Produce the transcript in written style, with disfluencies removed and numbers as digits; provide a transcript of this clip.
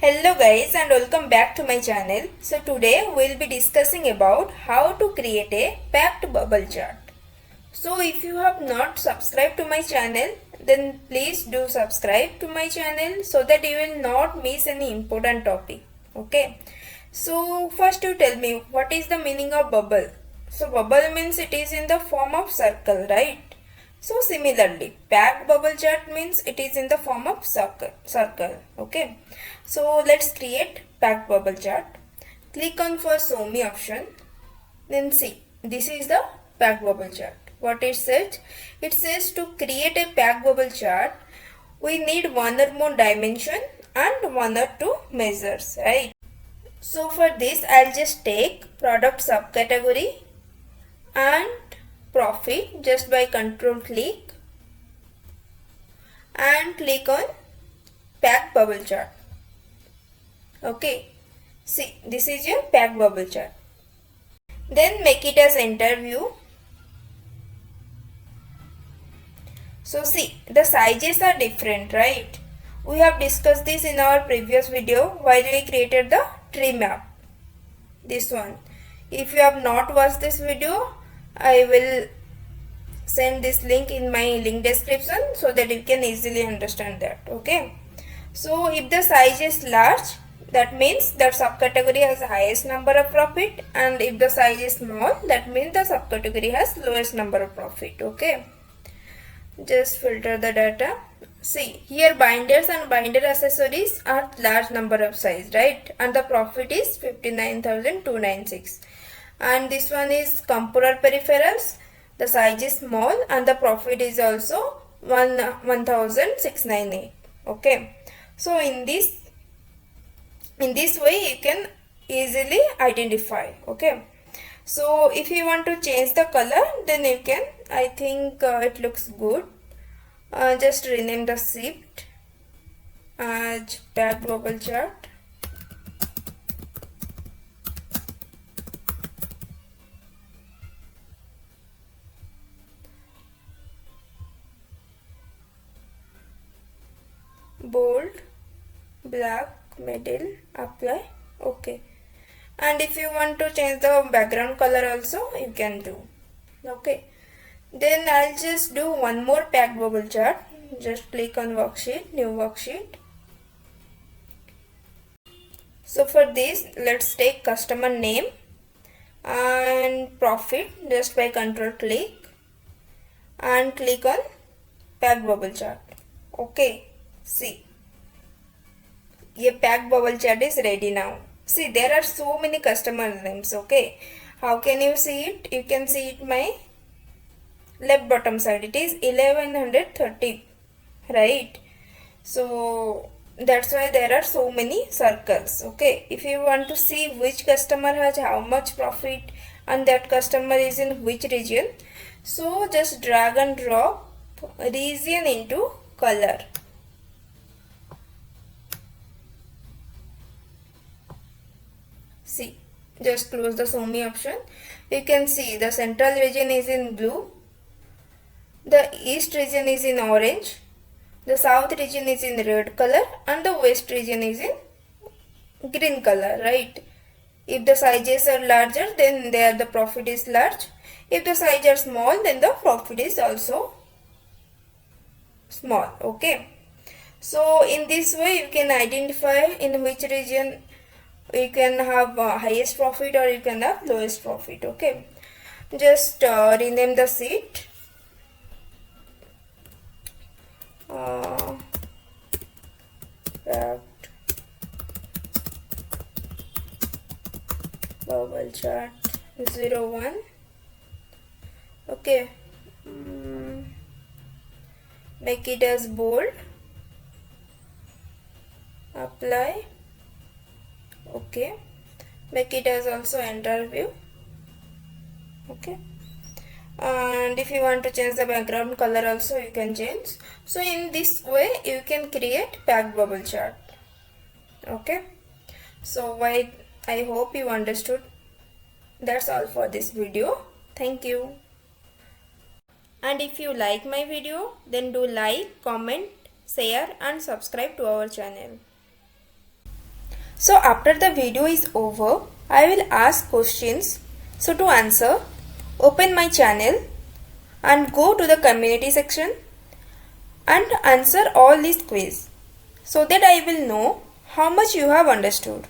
Hello guys and welcome back to my channel. So today we'll be discussing about how to create a packed bubble chart. So if you have not subscribed to my channel, then please do subscribe to my channel so that you will not miss any important topic. Okay. So first you tell me what is the meaning of bubble. So bubble means it is in the form of circle, right? So similarly, packed bubble chart means it is in the form of circle. Okay. So let's create packed bubble chart. Click on for show me option. Then see, this is the packed bubble chart. What it says? It says to create a packed bubble chart, we need one or more dimension and one or two measures, right? So for this, I'll just take product subcategory and profit just by control click and click on packed bubble chart. Okay, see, this is your packed bubble chart. Then make it as enter view. So see, the sizes are different, right? We have discussed this in our previous video while we created the tree map. This one. If you have not watched this video, I will send this link in my link description so that you can easily understand that. Okay. So if the size is large, that means that subcategory has highest number of profit, and if the size is small, that means the subcategory has lowest number of profit. Okay. Just filter the data. See, here binders and binder accessories are large number of size, right? And the profit is 59,296. And this one is computer peripherals. The size is small and the profit is also 1,698. Okay. So in this way you can easily identify. Okay. So if you want to change the color, then you can. I think it looks good. Just rename the sheet as packed bubble chart. Bold, black, middle, apply. Okay. And if you want to change the background color also, you can do. Okay. Then I'll just do one more packed bubble chart. Just click on worksheet, new worksheet. So for this, let's take customer name and profit just by control click and click on packed bubble chart. Okay. See, a packed bubble chart is ready now. See, there are so many customer names. Okay. How can you see it? You can see it my left bottom side. It is 1130, right? So that's why there are so many circles. Okay. If you want to see which customer has how much profit and that customer is in which region, so just drag and drop region into color. See, just close the show me option. You can see the central region is in blue, the east region is in orange, the south region is in red color, and the west region is in green color, right? If the sizes are larger, then there the profit is large. If the sizes are small, then the profit is also small. Okay. So in this way you can identify in which region you can have highest profit or you can have lowest profit. Okay. Just rename the sheet. Packed bubble chart 01. Okay. Make it as bold. Apply. Okay. Make it as also enter view. Okay. And if you want to change the background color also, you can change. So in this way you can create packed bubble chart. Okay. So I hope you understood. That's all for this video. Thank you. And if you like my video, then do like, comment, share and subscribe to our channel. So after the video is over, I will ask questions. So to answer, open my channel and go to the community section and answer all these quiz so that I will know how much you have understood.